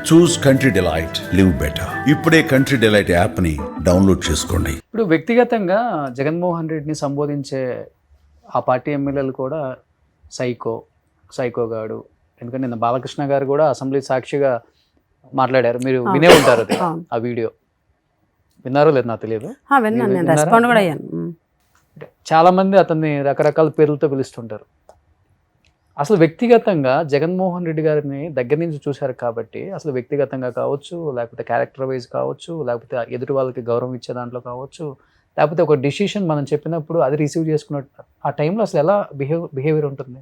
చూస్ country delight, live better. ఇప్పుడే country delight app ని download చేసుకోండి. ఇప్పుడు వ్యక్తిగతంగా జగన్మోహన్ రెడ్డిని సంబోధించే ఆ పార్టీ ఎమ్మెల్యేలు కూడా సైకోగాడు. ఎందుకంటే నిన్న బాలకృష్ణ గారు కూడా అసెంబ్లీ సాక్షిగా మాట్లాడారు. మీరు వినే ఉంటారు అది, ఆ వీడియో విన్నారో లేదు నాకు తెలియదు. చాలా మంది అతన్ని రకరకాల పేర్లతో పిలుస్తుంటారు. అసలు వ్యక్తిగతంగా జగన్మోహన్ రెడ్డి గారిని దగ్గర నుంచి చూశారు కాబట్టి అసలు వ్యక్తిగతంగా కావచ్చు, లేకపోతే క్యారెక్టర్ వైజ్ కావచ్చు, లేకపోతే ఎదుటి వాళ్ళకి గౌరవం ఇచ్చే దాంట్లో కావచ్చు, లేకపోతే ఒక డిసిషన్ మనం చెప్పినప్పుడు అది రిసీవ్ చేసుకున్నట్టు ఆ టైంలో అసలు ఎలా బిహేవియర్ ఉంటుంది?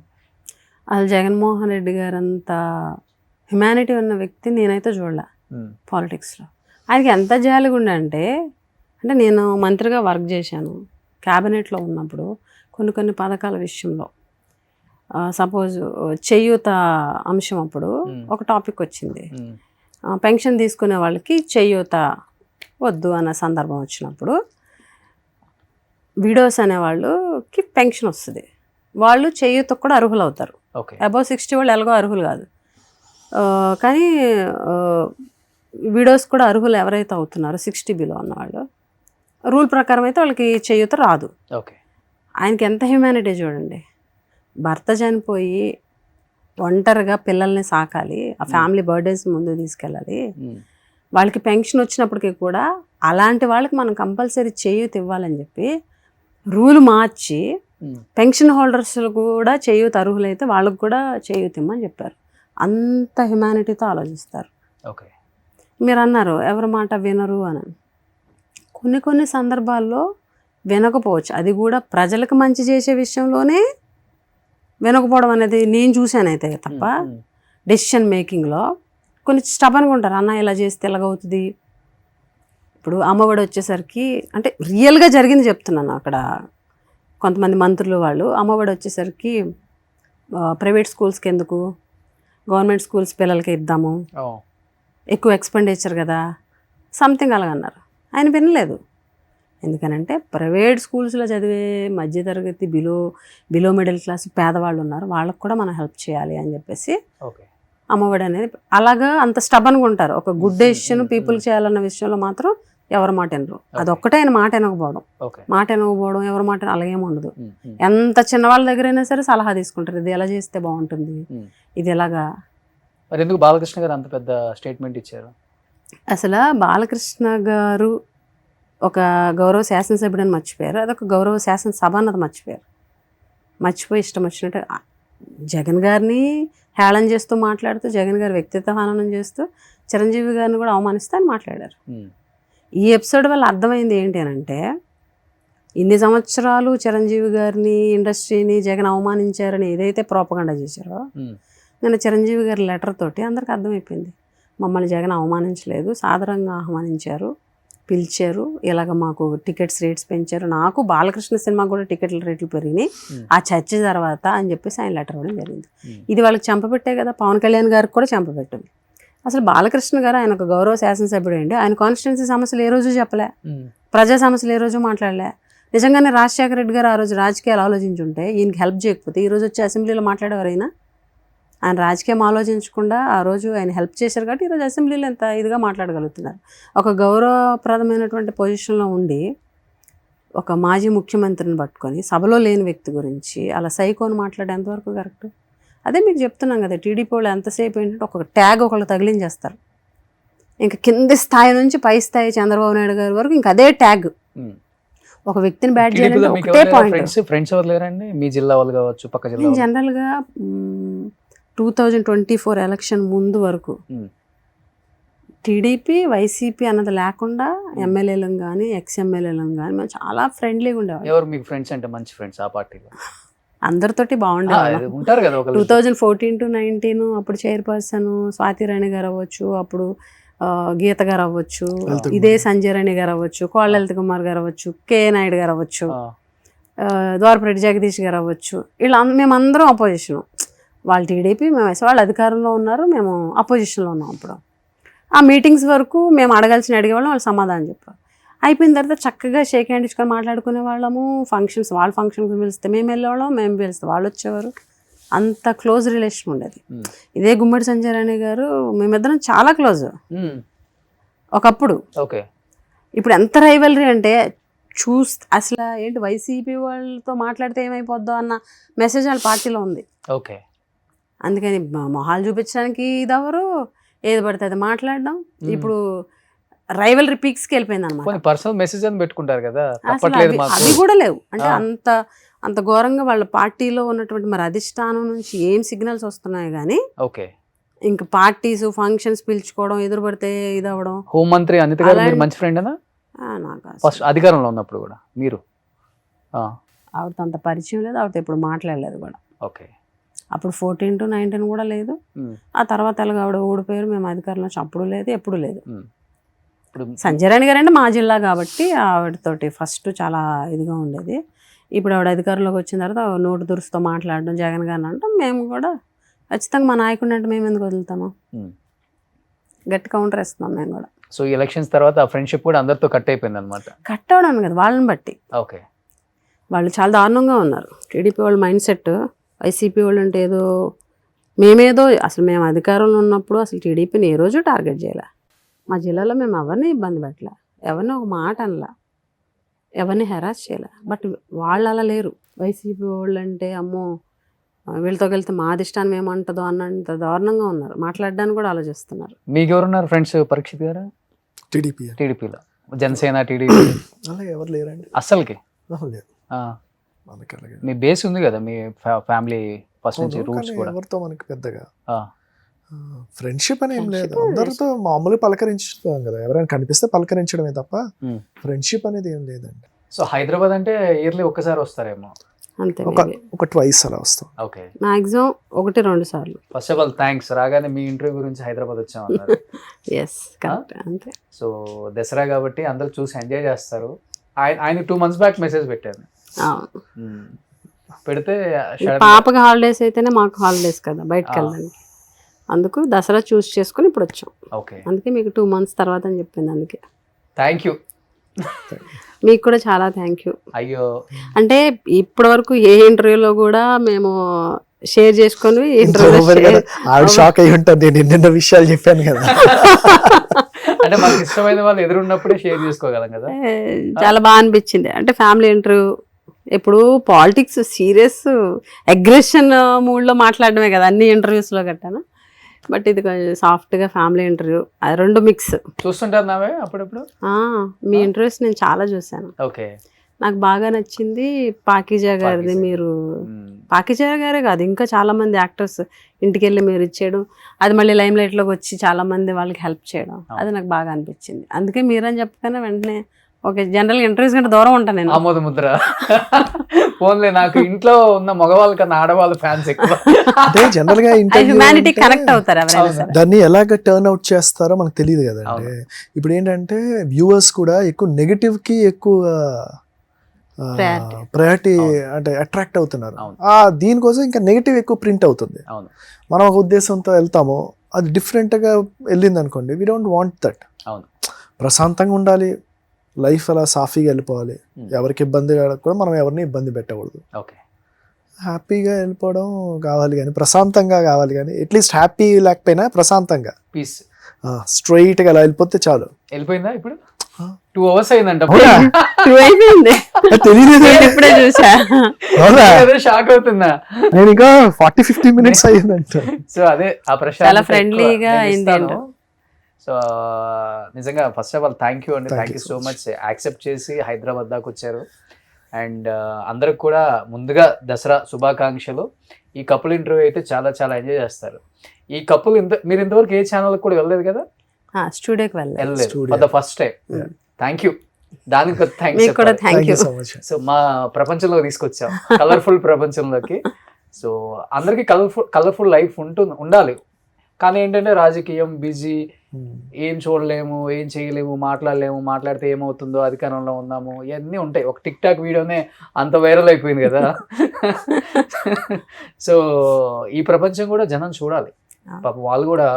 అసలు జగన్మోహన్ రెడ్డి గారు అంత హ్యుమానిటీ ఉన్న వ్యక్తి నేనైతే చూడలే పాలిటిక్స్లో. ఆయనకి ఎంత జాలిగుండే అంటే నేను మంత్రిగా వర్క్ చేశాను క్యాబినెట్లో ఉన్నప్పుడు కొన్ని పథకాల విషయంలో. సపోజ్ చేయూత అంశం అప్పుడు ఒక టాపిక్ వచ్చింది, పెన్షన్ తీసుకునే వాళ్ళకి చేయూత వద్దు అన్న సందర్భం వచ్చినప్పుడు విడోస్ అనే వాళ్ళకి పెన్షన్ వస్తుంది, వాళ్ళు చేయూతకు కూడా అర్హులు అవుతారు. అబౌవ్ 60 వాళ్ళు ఎలాగో అర్హులు కాదు, కానీ విడోస్ కూడా అర్హులు ఎవరైతే అవుతున్నారో 60 బిలో ఉన్నవాళ్ళు రూల్ ప్రకారం అయితే వాళ్ళకి చేయూత రాదు. ఆయనకి ఎంత హ్యూమానిటీ చూడండి. భర్త చనిపోయి ఒంటరిగా పిల్లల్ని సాకాలి, ఆ ఫ్యామిలీ బర్డెన్స్ ముందుకు తీసుకెళ్ళాలి, వాళ్ళకి పెన్షన్ వచ్చినప్పటికీ కూడా అలాంటి వాళ్ళకి మనం కంపల్సరీ చేయూత ఇవ్వాలని చెప్పి రూల్ మార్చి పెన్షన్ హోల్డర్స్ కూడా చేయూత అర్హులైతే వాళ్ళకు కూడా చేయూత ఇమ్మని చెప్పారు. అంత హ్యుమానిటీతో ఆలోచిస్తారు. మీరు అన్నారు ఎవరి మాట వినరు అని. కొన్ని సందర్భాల్లో వినకపోవచ్చు, అది కూడా ప్రజలకు మంచి చేసే విషయంలోనే వినకపోవడం అనేది నేను చూశానైతే తప్ప, డెసిషన్ మేకింగ్లో కొన్ని స్టబన్గా ఉంటారు. అన్న ఇలా చేస్తే ఎలాగవుతుంది. ఇప్పుడు అమ్మఒడి వచ్చేసరికి అంటే రియల్గా జరిగింది చెప్తున్నాను. అక్కడ కొంతమంది మంత్రులు వాళ్ళు అమ్మఒడి వచ్చేసరికి ప్రైవేట్ స్కూల్స్కి ఎందుకు, గవర్నమెంట్ స్కూల్స్ పిల్లలకి ఇద్దాము, ఎక్కువ ఎక్స్పెండిచర్ కదా, సంథింగ్ అలాగన్నారు. ఆయన వినలేదు. ఎందుకనంటే ప్రైవేట్ స్కూల్స్లో చదివే మధ్యతరగతి బిలో మిడిల్ క్లాస్ పేదవాళ్ళు ఉన్నారు, వాళ్ళకు కూడా మనం హెల్ప్ చేయాలి అని చెప్పేసి అమ్మఒడి అనేది అలాగా అంత స్టబన్గా ఉంటారు. ఒక గుడ్ డెసిషన్ పీపుల్ చేయాలన్న విషయంలో మాత్రం ఎవరి మాట వినరు. అదొక్కటే ఆయన మాట వినకపోవడం, ఎవరి మాట అలాగేమి ఉండదు. ఎంత చిన్నవాళ్ళ దగ్గర అయినా సరే సలహా తీసుకుంటారు, ఇది ఎలా చేస్తే బాగుంటుంది, ఇది ఎలాగా. మరి ఎందుకు బాలకృష్ణ గారు అంత పెద్ద స్టేట్మెంట్ ఇచ్చారు? అసలు బాలకృష్ణ గారు ఒక గౌరవ శాసనసభ్యుడని మర్చిపోయారు, అదొక గౌరవ శాసనసభ అన్నది మర్చిపోయి ఇష్టం వచ్చినట్టు జగన్ గారిని హేళన చేస్తూ మాట్లాడుతూ, జగన్ గారి వ్యక్తిత్వ హననం చేస్తూ, చిరంజీవి గారిని కూడా అవమానిస్తూ అని మాట్లాడారు. ఈ ఎపిసోడ్ వల్ల అర్థమైంది ఏంటి అని అంటే, ఇన్ని సంవత్సరాలు చిరంజీవి గారిని ఇండస్ట్రీని జగన్ అవమానించారని ఏదైతే ప్రోపగండా చేశారో, నేను చిరంజీవి గారి లెటర్ తోటి అందరికి అర్థమైపోయింది. మమ్మల్ని జగన్ అవమానించలేదు, సాదరంగా ఆహ్వానించారు, పిలిచారు, ఇలాగ మాకు టికెట్స్ రేట్స్ పెంచారు, నాకు బాలకృష్ణ సినిమాకు కూడా టికెట్ల రేట్లు పెరిగినాయి ఆ చర్చ తర్వాత అని చెప్పేసి ఆయన లెటర్ ఇవ్వడం జరిగింది. ఇది వాళ్ళకి చంపబెట్టే కదా, పవన్ కళ్యాణ్ గారికి కూడా చంపబెట్టింది. అసలు బాలకృష్ణ గారు ఆయన ఒక గౌరవ శాసనసభ్యుడు అండి, ఆయన కాన్స్టిట్యున్సీ సమస్యలు ఏ రోజు చెప్పలే, ప్రజా సమస్యలు ఏ రోజు మాట్లాడలే. నిజంగానే రాజశేఖర రెడ్డి గారు ఆ రోజు రాజకీయాలు ఆలోచించుంటే ఈయనకి హెల్ప్ చేయకపోతే ఈరోజు వచ్చి అసెంబ్లీలో మాట్లాడేవారైనా. ఆయన రాజకీయం ఆలోచించకుండా ఆ రోజు ఆయన హెల్ప్ చేశారు కాబట్టి ఈరోజు అసెంబ్లీలో ఎంత ఇదిగా మాట్లాడగలుగుతున్నారు. ఒక గౌరవప్రదమైనటువంటి పొజిషన్లో ఉండి ఒక మాజీ ముఖ్యమంత్రిని పట్టుకొని సభలో లేని వ్యక్తి గురించి అలా సైకోని మాట్లాడే ఎంతవరకు కరెక్ట్? అదే మీకు చెప్తున్నాం కదా, టీడీపీ వాళ్ళు ఎంతసేపు ఏంటంటే ఒక ట్యాగ్ ఒకళ్ళు తగిలించేస్తారు. ఇంకా కింది స్థాయి నుంచి పై స్థాయి చంద్రబాబు నాయుడు గారి వరకు ఇంకా అదే ట్యాగ్. ఒక వ్యక్తిని బ్యాట్ చేయాలంటే ఒకటే పాయింట్. ఫ్రెండ్స్ ఎవరు లేరండి మీ జిల్లా వాళ్ళు కావచ్చు, పక్క జిల్లా? జనరల్గా 2024 ఎలక్షన్ ముందు వరకు టీడీపీ వైసీపీ అన్నది లేకుండా ఎమ్మెల్యేలను కానీ ఎక్స్ఎమ్మెల్యేలను కానీ మేము చాలా ఫ్రెండ్లీగా ఉండేవాళ్ళం. ఎవరు మీకు ఫ్రెండ్స్ అంటే మంచి ఫ్రెండ్స్ ఆ పార్టీలో? అందరితోటి బాగుండేవాళ్ళం. 2014 to 2019 అప్పుడు చైర్పర్సన్ స్వాతి రాణి గారు అవ్వచ్చు, అప్పుడు గీత గారు అవ్వచ్చు, ఇదే సంజయ్ రాణి గారు అవ్వచ్చు, కోళ్ళ లలిత్ కుమార్ గారు అవ్వచ్చు, కే నాయుడు గారు అవ్వచ్చు, ద్వారపురెడ్డి జగదీష్ గారు అవ్వచ్చు, వీళ్ళ మేమందరం అపోజిషను. వాళ్ళు టీడీపీ, మేము వాళ్ళు అధికారంలో ఉన్నారు, మేము అపోజిషన్లో ఉన్నాం. అప్పుడు ఆ మీటింగ్స్ వరకు మేము అడగాల్సిన వాళ్ళు సమాధానం చెప్పారు. అయిపోయిన తర్వాత చక్కగా షేక్ హ్యాండ్ ఇచ్చుకొని మాట్లాడుకునే వాళ్ళము. ఫంక్షన్స్ వాళ్ళ ఫంక్షన్కి పిలిస్తే మేము వెళ్ళేవాళ్ళం, మేము పిలిస్తే వాళ్ళు వచ్చేవారు. అంత క్లోజ్ రిలేషన్ ఉండేది. Hmm. ఇదే గుమ్మడి సంజయ్ రాణి గారు మేమిద్దరం చాలా క్లోజ్ ఒకప్పుడు. ఓకే. ఇప్పుడు ఎంత రైవలరీ అంటే అసలు ఏంటి వైసీపీ వాళ్ళతో మాట్లాడితే ఏమైపోద్దో అన్న మెసేజ్ వాళ్ళ పార్టీలో ఉంది. ఓకే. అందుకని మొహాలు చూపించడానికి ఇదెవరు, ఏది పడితే అది మాట్లాడడం. ఇప్పుడు రైవలరీ పీక్స్కి వెళ్ళిపోయింది అనమాట. పర్సనల్ మెసేజ్ అని పెట్టుకుంటారు కదా, అసలు అవి కూడా లేవు. అంటే అంత ఘోరంగా వాళ్ళ పార్టీలో ఉన్నటువంటి మరి అధిష్టానం నుంచి ఏం సిగ్నల్స్ వస్తున్నాయి కానీ ఓకే. ఇంకా పార్టీస్ ఫంక్షన్స్ పిలుచుకోవడం, ఎదురు పడితే ఇది అవ్వడం. హోంమంత్రి అనిత గారు మీరు మంచి ఫ్రెండ్ అనా? నాకు ఫస్ట్ అధికారంలో ఉన్నప్పుడు కూడా మీరు? ఆవిడతో అంత పరిచయం లేదు, ఆవిడతో ఎప్పుడు మాట్లాడలేదు కూడా. ఓకే. అప్పుడు 14 to 19 కూడా లేదు. ఆ తర్వాత ఎలాగ ఆవిడ ఓడిపోయారు, మేము అధికారంలో అప్పుడు లేదు, ఎప్పుడు లేదు. సంజయ్ రాణి గారు అంటే మా జిల్లా కాబట్టి ఆవిడతోటి ఫస్ట్ చాలా ఇదిగా ఉండేది. ఇప్పుడు ఆవిడ అధికారంలోకి వచ్చిన తర్వాత నోటు దురుసుతో మాట్లాడడం, జగన్ గారిని అంటే మేము కూడా ఖచ్చితంగా మా నాయకుడిని అంటే మేము ఎందుకు వదులుతాము, గట్టి కౌంటర్ ఇస్తున్నాం మేము కూడా. సో ఎలక్షన్స్ తర్వాత ఆ ఫ్రెండ్షిప్ కూడా అందరితో కట్ అయిపోయింది అనమాట. కట్ అవడం కదా, వాళ్ళని బట్టి. ఓకే. వాళ్ళు చాలా దారుణంగా ఉన్నారు. టీడీపీ వాళ్ళ మైండ్ సెట్, వైసీపీ వాళ్ళు అంటే ఏదో మేమేదో, అసలు మేము అధికారంలో ఉన్నప్పుడు అసలు టీడీపీని ఏ రోజు టార్గెట్ చేయలే. మా జిల్లాలో మేము ఎవరిని ఇబ్బంది పెట్టలే, ఎవరిని ఒక మాట అనలా, ఎవరిని హెరాస్ చేయలే. బట్ వాళ్ళు అలా లేరు. వైసీపీ వాళ్ళు అంటే అమ్మో వీళ్ళతో వెళ్తే మా అధిష్టానం ఏమంటుందో అన్నంత దారుణంగా ఉన్నారు. మాట్లాడడానికి కూడా ఆలోచిస్తున్నారు. మీకు ఎవరున్నారు ఫ్రెండ్స్? పరీక్షిత్ గారు టీడీపీలో, జనసేన, టీడీపీ అలాగే ఎవరు లేరండి అస్సలకి? లేదు. మీ బేస్ ఉంది కదా, మీ ఫ్యామిలీ ఫస్ట్ నుంచి రూట్స్ కూడా. ఎవరితో మనకి పెద్దగా ఫ్రెండ్షిప్ అని ఏం లేదు. అందరితో మామూలుగా పలకరించుతాం కదా, ఎవరైనా కనిపిస్తే పలకరించడమే తప్ప ఫ్రెండ్షిప్ అనేది ఏం లేదండి. సో హైదరాబాద్ అంటే ఇయర్లీ ఒక్కసారి వస్తారేమో? అంతే, ఒక ట్వైస్ అలా వస్తాం. ఓకే. మాక్సిమం 1-2 సార్లు. ఫస్ట్ ఆఫ్ ఆల్ థ్యాంక్స్, రాగానే మీ ఇంటర్వ్యూ గురించి హైదరాబాద్ వచ్చామన్నారు. Yes, correct. అంతే. సో దసరా కాబట్టి అందరూ చూసి ఎంజాయ్ చేస్తారు. ఆయన 2 months బ్యాక్ మెసేజ్ పెట్టాను, పెడితే పాపకి హాలిడేస్ అయితేనే మాకు హాలిడేస్ కదా బయటకు వెళ్ళడానికి. అందుకు దసరా చూస్ చేసుకుని ఇప్పుడు వచ్చాం. ఓకే. అందుకే మీకు 2 months తర్వాత అని చెప్పింది. అందుకే థ్యాంక్ యూ. మీకు కూడా చాలా థ్యాంక్ యూ. అయ్యో, అంటే ఇప్పటి వరకు ఏ ఇంటర్వ్యూలో కూడా మేము షేర్ చేసుకొని ఆవిడ షాక్ అయ్యి ఉంటారు, నేను ఎన్నెన్నో విషయాలు చెప్పాను కదా. అంటే మనకి ఇష్టమైన వాళ్ళు ఎదురున్నప్పుడే షేర్ చేసుకోగలం కదా. చాలా బాగా అనిపించింది. అంటే ఫ్యామిలీ ఇంటర్వ్యూ ఇప్పుడు పాలిటిక్స్ సీరియస్ అగ్రెషన్ మూడ్లో మాట్లాడడమే కదా అన్ని ఇంటర్వ్యూస్లో గట్టాను. బట్ ఇది కొంచెం సాఫ్ట్గా ఫ్యామిలీ ఇంటర్వ్యూ, అది 2 mix. చూస్తుంటారు నావే అప్పుడప్పుడు? మీ ఇంటర్వ్యూస్ నేను చాలా చూశాను. ఓకే. నాకు బాగా నచ్చింది పాకీజా గారిది. మీరు పాకీజా గారే కాదు, ఇంకా చాలా మంది యాక్టర్స్ ఇంటికి వెళ్ళి మీరు ఇచ్చేయడం, అది మళ్ళీ లైమ్ లైట్లోకి వచ్చి చాలా మంది వాళ్ళకి హెల్ప్ చేయడం, అది నాకు బాగా అనిపించింది. అందుకే మీరని చెప్పగానే వెంటనే ఓకే, జనరల్గా ఇంటర్వ్యూస్ కంటే దూరం ఉంటాను నేను. ఆమోద ముద్ర. ఫోన్లే, నాకు ఇంట్లో ఉన్న మగవాళ్ళ కన్నా ఆడవాళ్ళ ఫ్యాన్స్ ఎక్కువ. అంటే జనరల్ గా హ్యుమానిటీ కనెక్ట్ అవుతారు ఎవరైనా. దాన్ని ఎలాగ టర్న్ అవుట్ చేస్తారో మనకు తెలియదు కదండి. ఇప్పుడు ఏంటంటే వ్యూవర్స్ కూడా ఎక్కువ నెగటివ్ కి ఎక్కువ ప్రయారిటీ అంటే అట్రాక్ట్ అవుతున్నారు. దీనికోసం ఇంకా నెగటివ్ ఎక్కువ ప్రింట్ అవుతుంది. మనం ఒక ఉద్దేశంతో వెళ్తాము, అది డిఫరెంట్ గా వెళ్ళింది అనుకోండి, వి డోంట్ వాంట్ దట్. ప్రశాంతంగా ఉండాలి, లైఫ్ అలా సాఫీగా వెళ్ళిపోవాలి, ఎవరికి ఇబ్బంది కూడా మనం ఎవరిని ఇబ్బంది పెట్టకూడదు. హ్యాపీగా వెళ్ళిపోవడం కావాలి కానీ, ప్రశాంతంగా కావాలి కానీ, అట్లీస్ట్ హ్యాపీ లేకపోయినా ప్రశాంతంగా పీస్ స్ట్రైట్ గా అలా వెళ్ళిపోతే చాలు. వెళ్ళిపోయిందా? ఇప్పుడు 2 hours అయిందంట. ఇప్పుడే చూసా, షాక్ అవుతున్నా నేను. ఇంకా 40-50 minutes అయ్యిందంట. సో అదే ఆ చాలా ఫ్రెండ్లీగా అయింది. సో నిజంగా first of all thank you అండి. Thank you so much accept చేసి హైదరాబాద్ దాకా వచ్చారు. అండ్ అందరికి కూడా ముందుగా దసరా శుభాకాంక్షలు. ఈ కపుల్ ఇంటర్వ్యూ అయితే చాలా చాలా ఎంజాయ్ చేస్తారు. ఈ కపుల్ మీరు ఇంతవరకు ఏ ఛానల్ కూడా వెళ్ళలేదు కదా? స్టూడియోకి వెళ్ళలేదు, ఫస్ట్ టైం. థ్యాంక్ యూ, దానికి థ్యాంక్స్. సో మా ప్రపంచంలో తీసుకొచ్చాం, కలర్ఫుల్ ప్రపంచంలోకి. సో అందరికి కలర్ఫుల్ లైఫ్ ఉండాలి. కానీ ఏంటంటే రాజకీయం బిజీ, ఏం చూడలేము, ఏం చేయలేము, మాట్లాడితే ఏమవుతుందో, అధికారంలో ఉన్నాము, ఇవన్నీ ఉంటాయి. ఒక టిక్ టాక్ వీడియోనే అంత వైరల్ అయిపోయింది కదా. సో ఈ ప్రపంచం కూడా జనం చూడాలి. పాపం వాళ్ళు కూడా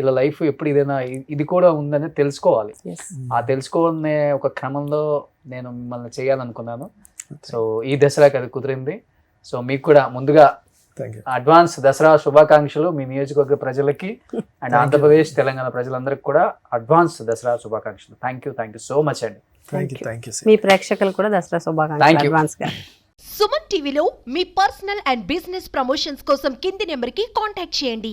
ఇలా లైఫ్ ఎప్పుడు ఇదేనా, ఇది కూడా ఉందని తెలుసుకోవాలి. ఆ తెలుసుకోవాలనే ఒక క్రమంలో నేను మిమ్మల్ని చేయాలనుకున్నాను. సో ఈ దసరాకి అది కుదిరింది. సో మీకు కూడా ముందుగా థ్యాంక్ యూ. అడ్వాన్స్ దసరా శుభాకాంక్షలు మీ నియోజకవర్గ ప్రజలకి అండ్ ఆంధ్రప్రదేశ్ తెలంగాణ ప్రజలందరికీ కూడా అడ్వాన్స్ దసరా శుభాకాంక్షలు. థ్యాంక్ యూ సో మచ్ అండి. Thank you. మీ ప్రేక్షకులు కూడా దసరా Thank శుభాకాంక్షలు you. అడ్వాన్స్ గా. సుమన్ టీవీలో మీ పర్సనల్ అండ్ బిజినెస్ ప్రమోషన్స్ కోసం కింది నెంబర్కి కాంటాక్ట్ చేయండి.